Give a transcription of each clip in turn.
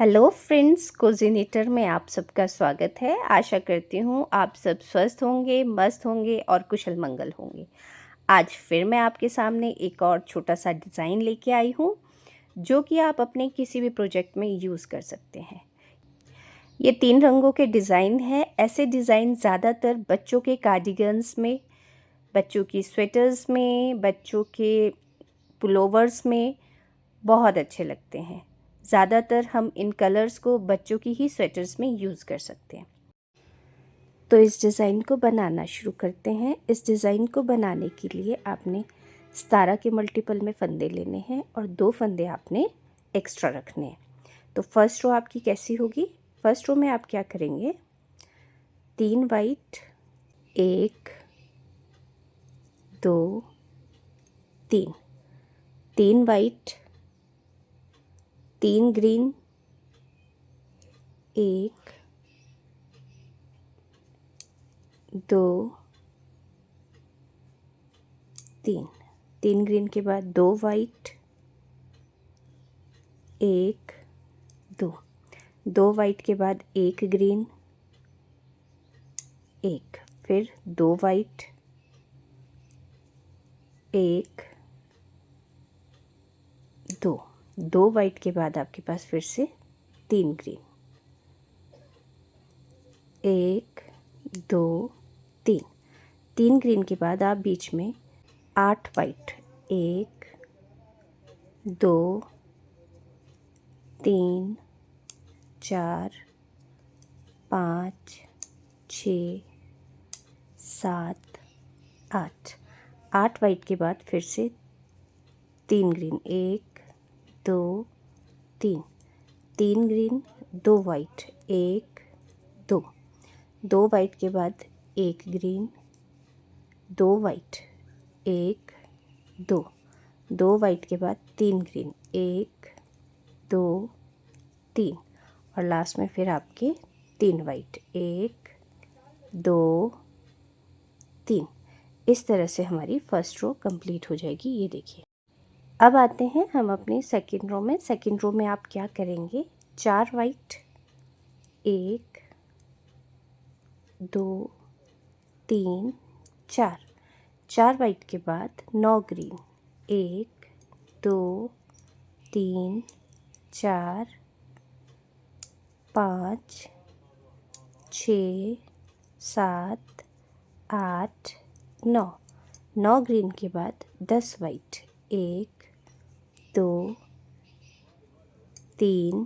Hello friends, कोज़िनेटर में आप सबका स्वागत है। आशा करती हूँ आप सब स्वस्थ होंगे, मस्त होंगे और कुशल मंगल होंगे। आज फिर मैं आपके सामने एक और छोटा सा डिज़ाइन लेके आई हूँ, जो कि आप अपने किसी भी प्रोजेक्ट में यूज़ कर सकते हैं। ये 3 रंगों के डिज़ाइन है। ऐसे डिज़ाइन ज़्यादातर बच्चों के कार्डिगन्स में, बच्चों की स्वेटर्स में, बच्चों के पुलोवर्स में बहुत अच्छे लगते हैं। ज़्यादातर हम इन कलर्स को बच्चों की ही स्वेटर्स में यूज़ कर सकते हैं। तो इस डिज़ाइन को बनाना शुरू करते हैं। इस डिज़ाइन को बनाने के लिए आपने 17 के मल्टीपल में फंदे लेने हैं और 2 फंदे आपने एक्स्ट्रा रखने हैं। तो फर्स्ट रो आपकी कैसी होगी? फर्स्ट रो में आप क्या करेंगे, 3 वाइट, 1 2 3, 3 वाइट, 3 ग्रीन, 1 2 3, 3 ग्रीन के बाद 2 वाइट, 1 2, 2 वाइट के बाद 1 ग्रीन, 1, फिर 2 वाइट, 1 2, 2 वाइट के बाद आपके पास फिर से 3 ग्रीन, 1 2 3, 3 ग्रीन के बाद आप बीच में 8 वाइट, 1 2 3 4 5 6 7 8, 8 वाइट के बाद फिर से 3 ग्रीन, 1 2 3, 3 ग्रीन, 2 वाइट, 1 2, 2 वाइट के बाद 1 ग्रीन, 2 वाइट, 1 2, 2 वाइट के बाद 3 ग्रीन, 1 2 3 और लास्ट में फिर आपके 3 वाइट, 1 2 3। इस तरह से हमारी फर्स्ट रो कंप्लीट हो जाएगी। ये देखिए। अब आते हैं हम अपनी सेकंड रो में। सेकंड रो में आप क्या करेंगे, 4 वाइट, 1 2 3 4, 4 वाइट के बाद 9 ग्रीन, 1 2 3 4 5 6 7 8 9, 9 ग्रीन के बाद 10 वाइट, 1 2 3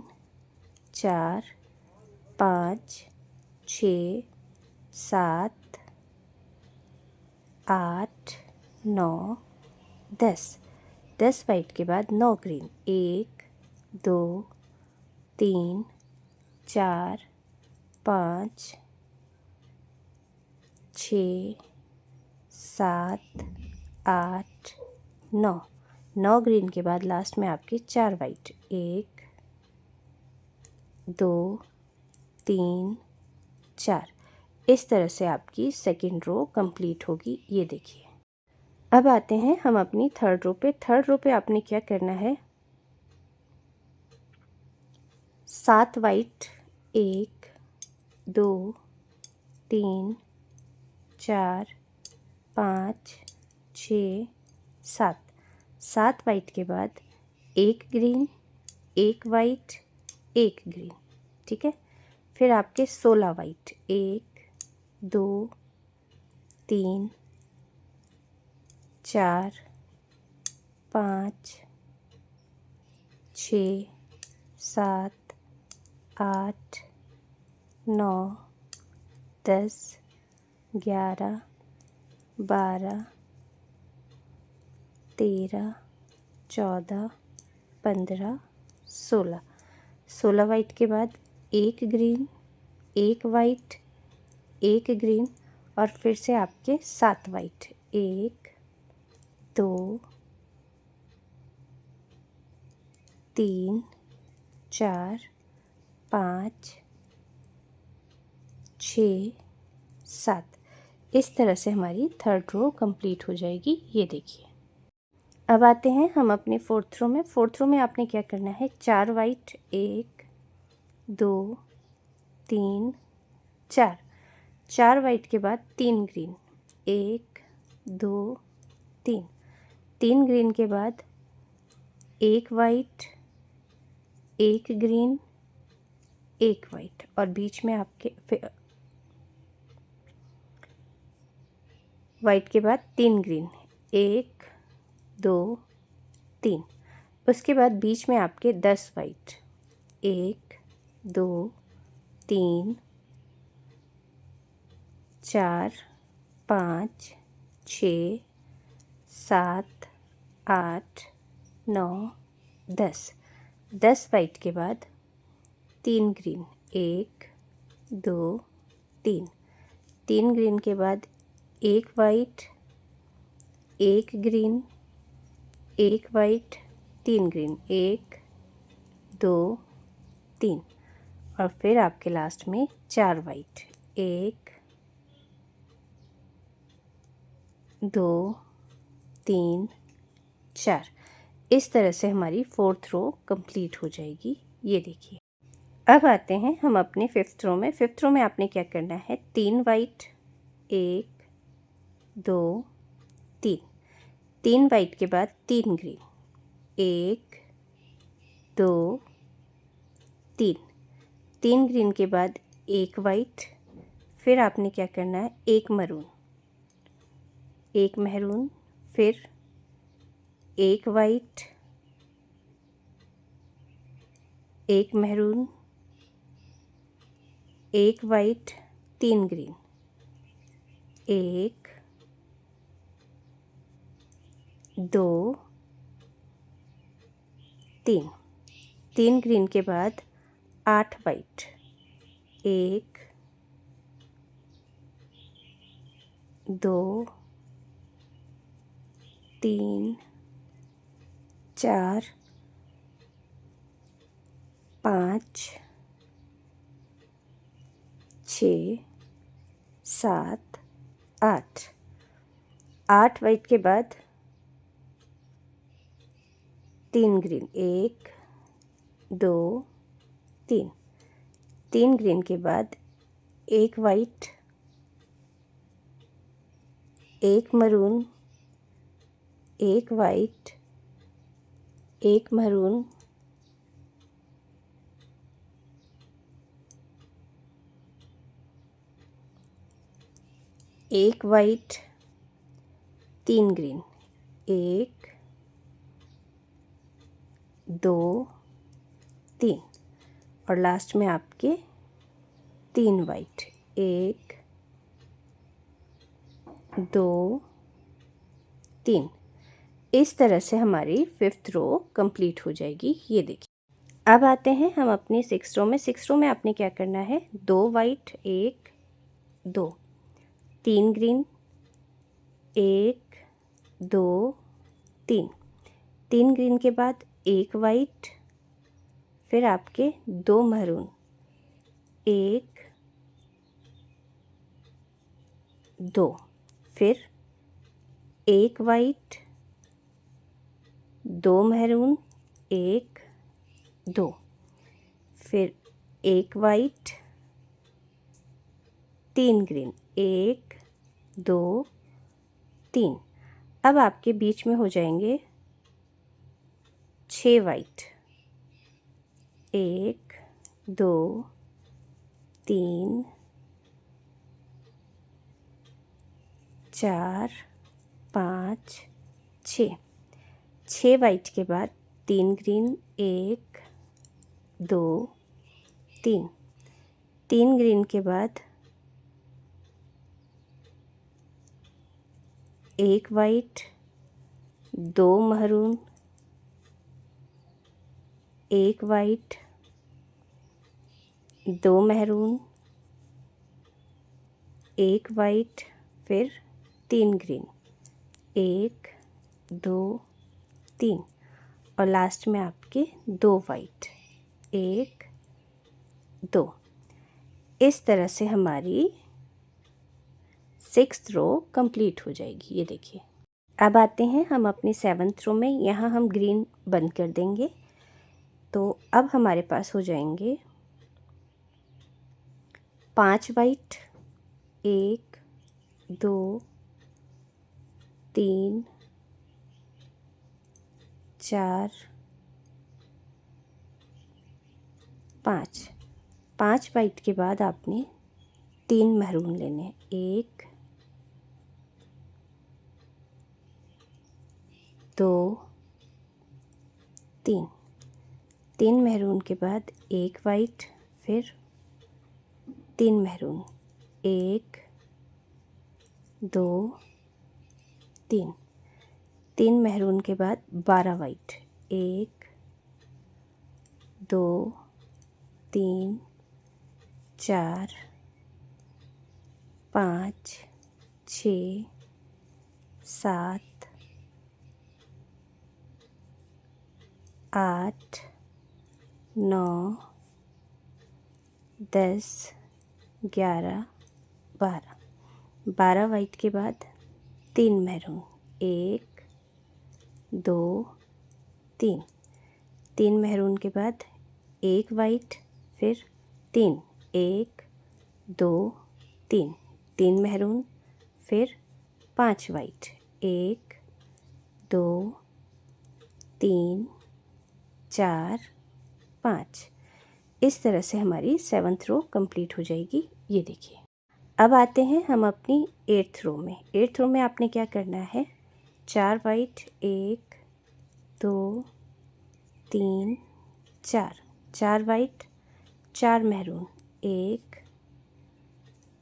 4 5 6 7 8 9 10, 10 वाइट के बाद 9 ग्रीन, 1 2 3 4 5 6 7 8 9, 9 ग्रीन के बाद लास्ट में आपके 4 वाइट, 1 2 3 4। इस तरह से आपकी सेकंड रो कंप्लीट होगी। ये देखिए। अब आते हैं हम अपनी थर्ड रो पे। थर्ड रो पे आपने क्या करना है, 7 वाइट, 1 2 3 4 5 6 7, 7 वाइट के बाद 1 ग्रीन, 1 वाइट, 1 ग्रीन, ठीक है। फिर आपके 16 वाइट, 1 2 3 4 5 6 7 8 9 10 11 12 13 14 15 16, 16 वाइट के बाद 1 ग्रीन, 1 वाइट, 1 ग्रीन और फिर से आपके 7 वाइट, 1 2 3 4 5 6 7। इस तरह से हमारी थर्ड रो कंप्लीट हो जाएगी। ये देखिए। अब आते हैं हम अपने फोर्थ रो में। फोर्थ रो में आपने क्या करना है, 4 वाइट, 1 2 3 4, 4 वाइट के बाद 3 ग्रीन, 1 2 3, 3 ग्रीन के बाद 1 वाइट, 1 ग्रीन, 1 वाइट और बीच में आपके वाइट के बाद 3 ग्रीन, 1 2 3, उसके बाद बीच में आपके 10 वाइट, 1 2 3 4 5 6 7 8 9 10, 10 वाइट के बाद 3 ग्रीन, 1 2 3, 3 ग्रीन के बाद 1 वाइट, 1 ग्रीन, 1 वाइट, 3 ग्रीन, 1 2 3 और फिर आपके लास्ट में 4 वाइट, 1 2 3 4। इस तरह से हमारी 4th रो कंप्लीट हो जाएगी। ये देखिए। अब आते हैं हम अपने 5th रो में। 5th रो में आपने क्या करना है, 3 वाइट, 1 2 3, 3 वाइट के बाद 3 ग्रीन, 1 2 3, 3 ग्रीन के बाद 1 वाइट, फिर आपने क्या करना है, 1 मरून, 1 महरून, फिर 1 white, 1 maroon, 1 white, 3 green, 1 2 3, 3 green के बाद 8 वाइट, 1 2 3 4 5 6 7 8, 8 वाइट के बाद 3 ग्रीन, 1 2 3, 3 ग्रीन के बाद 1 white, 1 maroon, 1 white, 1 maroon, 1 white, 3 green, 1 2 3 और लास्ट में आपके 3 वाइट, 1 2 3। इस तरह से हमारी 5th रो कंप्लीट हो जाएगी। ये देखिए। अब आते हैं हम अपनी 6th रो में। 6th रो में आपने क्या करना है, 2 वाइट, 1 2, 3 ग्रीन, 1 2 3, 3 ग्रीन के बाद 1 वाइट, फिर आपके 2 महरून, 1 2, फिर 1 वाइट, 2 महरून, 1 2, फिर 1 वाइट, 3 ग्रीन, 1 2 3। अब आपके बीच में हो जाएंगे 6 वाइट, 1 2 3 4 5 6, 6 वाइट के बाद 3 ग्रीन, 1 2 3, 3 ग्रीन के बाद 1 white, 2 maroon, 1 white, 2 maroon, 1 white, फिर 3 ग्रीन, 1 2 3 और लास्ट में आपके 2 वाइट, 1 2। इस तरह से हमारी 6th रो कंप्लीट हो जाएगी। ये देखिए। अब आते हैं हम अपनी 7th रो में। यहाँ हम ग्रीन बंद कर देंगे। तो अब हमारे पास हो जाएंगे 5 वाइट, 1 2 3 4 5। 5 वाइट के बाद आपने 3 मैरून लेने हैं, 1 2 3। 3 मैरून के बाद 1 वाइट, फिर 3 मैरून, 1 2 3। 3 मैरून के बाद 12 वाइट, 1 2 3 4 5 6 7 8 9 10 11 12। 12 वाइट के बाद 3 मैरून, 1 2 3। 3 मैरून के बाद 1 वाइट, फिर 3, 1 2 3। 3 मैरून, फिर 5 वाइट, 1 2 3 4 5। इस तरह से हमारी 7th रो कंप्लीट हो जाएगी। ये देखिए, अब आते हैं हम अपनी 8th रो में। 8th रो में आपने क्या करना है, 4 वाइट, 1 2 3 4। 4 white, 4 maroon, 1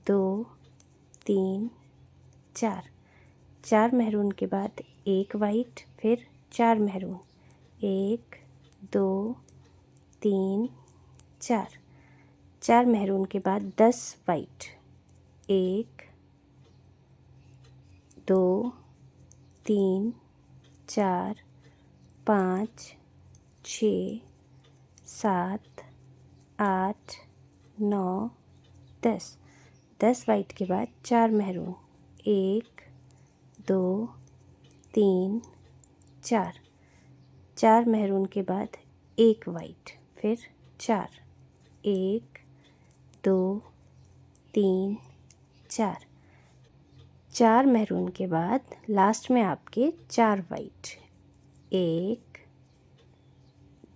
2 3 4। 4 मैरून के बाद 1 वाइट, फिर 4 मैरून, 1 2 3 4। 4 मैरून के बाद 10 वाइट, 1 2 3 4 5 6 7 8 9 10। 10 वाइट के बाद 4 मैरून, 1 2 3 4। 4 मैरून के बाद 1 वाइट, फिर 4, 1 2 3 4। 4 मैरून के बाद लास्ट में आपके 4 वाइट, 1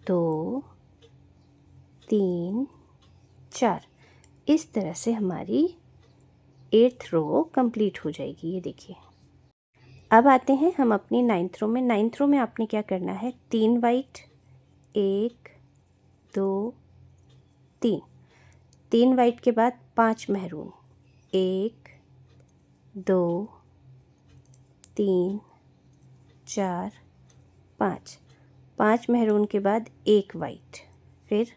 2 3 4। इस तरह से हमारी 8th रो कंप्लीट हो जाएगी। ये देखिए, अब आते हैं हम अपनी 9th रो में। 9th रो में आपने क्या करना है, 3 वाइट, 1 2 3। 3 वाइट के बाद 5 मैरून, 1 2 3 4 5। 5 मैरून के बाद 1 वाइट, फिर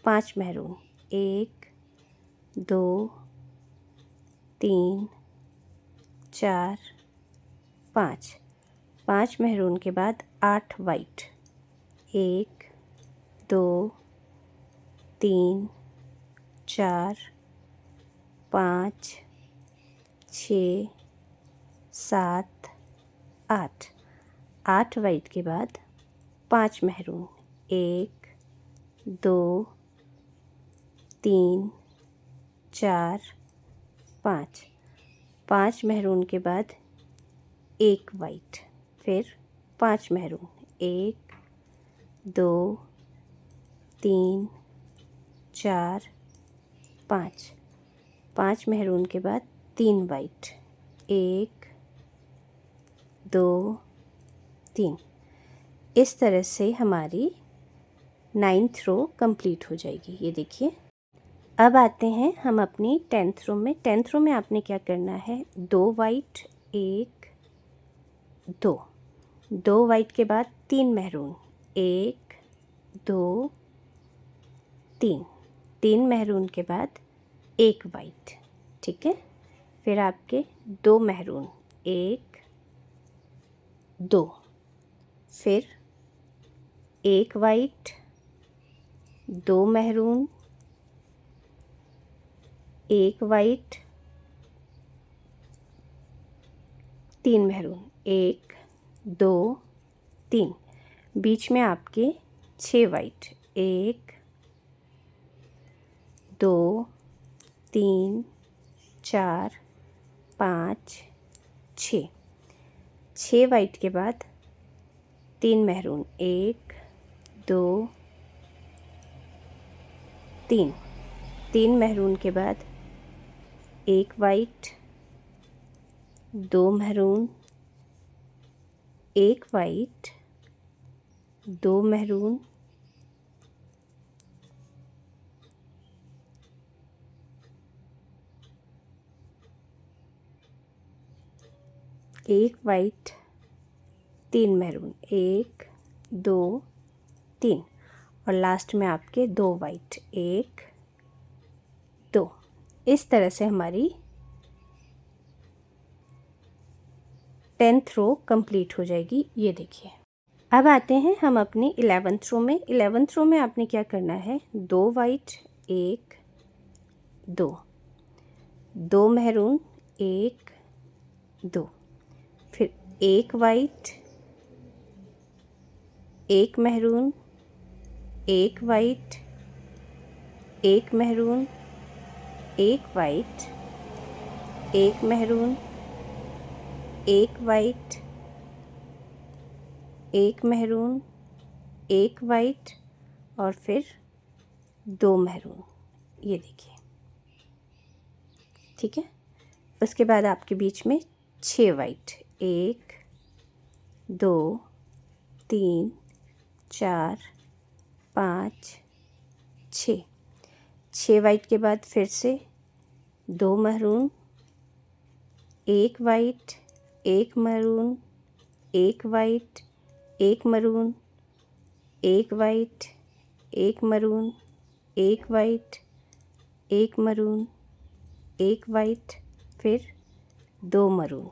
5 मैरून, 1 2 3 4 5। 5 मैरून के बाद 8 वाइट, 1 2 3 4 5 6 7 8। 8 वाइट के बाद 5 मैरून, 1 2 3 4 5। 5 मैरून के बाद 1 वाइट, फिर 5 मैरून, 1 2 3 4 5। 5 मैरून के बाद 3 वाइट, 1 2 3। इस तरह से हमारी 9th रो कंप्लीट हो जाएगी। ये देखिए, अब आते हैं हम अपनी 10th रो में। 10th रो में आपने क्या करना है, 2 वाइट, 1 2। 2 वाइट के बाद 3 मैरून, 1 2 3। 3 मैरून के बाद 1 वाइट, ठीक है। फिर आपके 2 मैरून, 1 2, फिर 1 वाइट, 2 मैरून, 1 वाइट, 3 मैरून, 1 2 3। बीच में आपके 6 वाइट, 1 2 3 4 5 6। 6 वाइट के बाद 3 मैरून, 1 2 3। 3 मैरून के बाद 1 white, 2 maroon, 1 white, 2 maroon, 1 white, 3 maroon, 1 2 3 और लास्ट में आपके 2 वाइट, 1 2। इस तरह से हमारी 10th रो कंप्लीट हो जाएगी। ये देखिए। अब आते हैं हम अपनी 11th रो में। 11th रो में आपने क्या करना है, 2 वाइट, 1 2, 2 मैरून, 1 2, फिर 1 white, 1 maroon, 1 white, 1 maroon, 1 white, 1 maroon, 1 white, 1 maroon, 1 white और फिर 2 मैरून। ये देखिए, ठीक है। उसके बाद आपके बीच में 6 वाइट, 1 2 3 4 5 6। 6 वाइट के बाद फिर से 2 maroon, 1 white, 1 maroon, 1 white, 1 maroon, 1 white, 1 maroon, 1 white, 1 maroon, 1 white, फिर 2 मैरून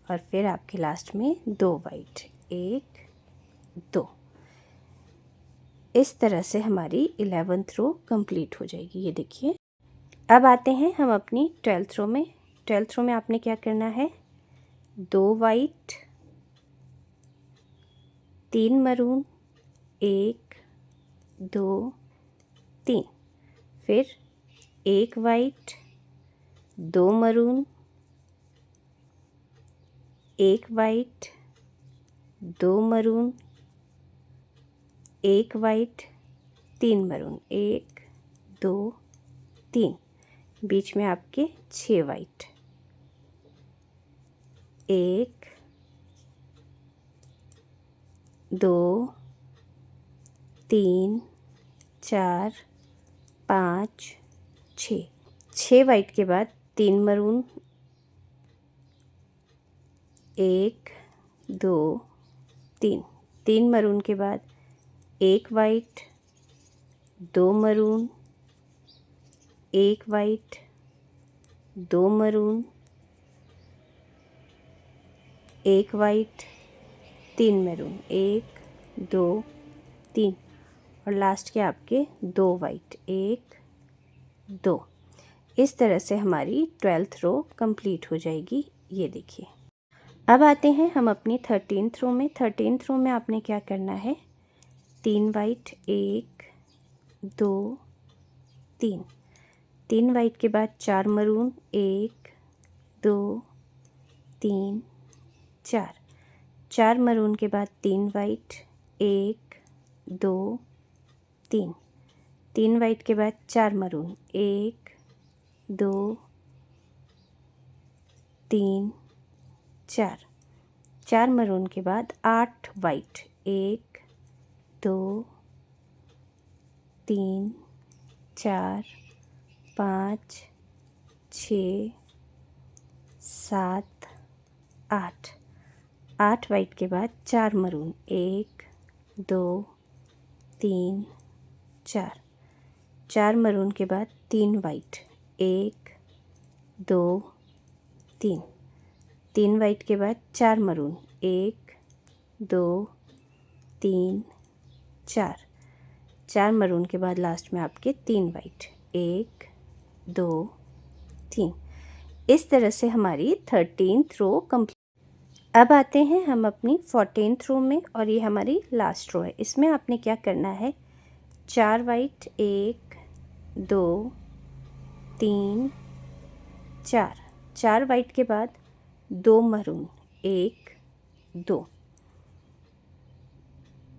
और फिर आपके लास्ट में 2 वाइट, 1 2। इस तरह से हमारी 11th रो कंप्लीट हो जाएगी। ये देखिए। अब आते हैं हम अपनी 12th रो में। 12th रो में आपने क्या करना है, 2 वाइट, 3 मैरून, 1 2 3, फिर 1 white, 2 maroon, 1 white, 2 maroon, 1 white, 3 maroon, 1 2 3। बीच में आपके 6 वाइट, 1 2 3 4 5 6। 6 वाइट के बाद 3 मैरून, 1 2 3। 3 मैरून के बाद 1 white, 2 maroon, 1 white, 2 maroon, 1 white, 3 maroon, 1 2 3 और लास्ट के आपके 2 वाइट, 1 2। इस तरह से हमारी 12th रो कंप्लीट हो जाएगी। ये देखिए। अब आते हैं हम अपनी 13th रो में। 13th रो में आपने क्या करना है, 3 वाइट, 1 2 3। 3 वाइट के बाद 4 मैरून, 1 2 3 4। 4 मैरून के बाद 3 वाइट, 1 2 3। 3 वाइट के बाद 4 मैरून, 1 2 3 4। 4 मैरून के बाद 8 वाइट, 1 2 3 4 5 6 7 8। 8 वाइट के बाद 4 मैरून, 1 2 3 4। 4 मैरून के बाद 3 वाइट, 1 2 3। 3 वाइट के बाद 4 मैरून, 1 2 3 4। 4 मैरून के बाद लास्ट में आपके 3 वाइट, 1 2 3। इस तरह से हमारी 13th रो कंप्लीट। अब आते हैं हम अपनी 14th रो में और ये हमारी लास्ट रो है। इसमें आपने क्या करना है, 4 वाइट, 1 2 3 4, 4 वाइट के बाद 2 मरून, 1 2,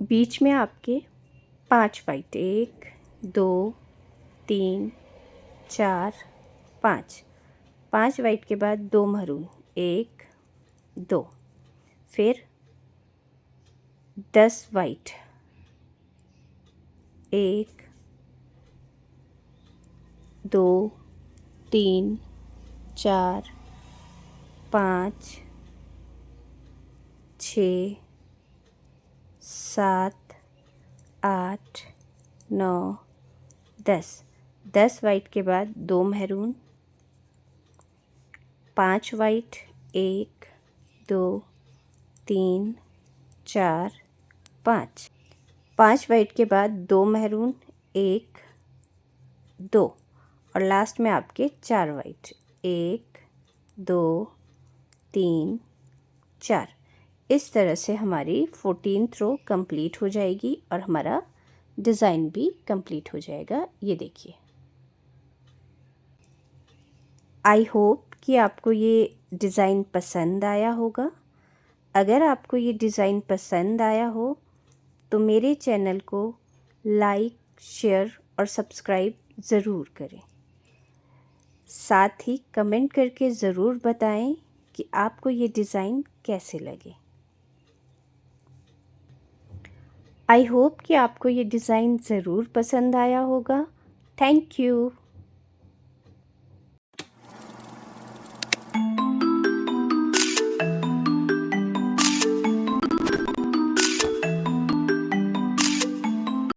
बीच में आपके 5 वाइट, 1 2 3 4 5, 5 वाइट के बाद 2 मरून, 1 2, फिर 10 वाइट, 1 2 3 4 5 6 7 8 9 10, 10 वाइट के बाद 2 मैरून, 5 वाइट, 1 2 3 4 5, 5 वाइट के बाद 2 मैरून, 1 2, और लास्ट में आपके 4 वाइट, 1 2 3 4। इस तरह से हमारी 14th रो कंप्लीट हो जाएगी और हमारा डिज़ाइन भी कंप्लीट हो जाएगा। ये देखिए। आई होप कि आपको ये डिज़ाइन पसंद आया होगा। अगर आपको ये डिज़ाइन पसंद आया हो तो मेरे चैनल को लाइक, शेयर और सब्सक्राइब ज़रूर करें। साथ ही कमेंट करके ज़रूर बताएं कि आपको ये डिज़ाइन कैसे लगे। आई होप कि आपको ये डिज़ाइन ज़रूर पसंद आया होगा। Thank you.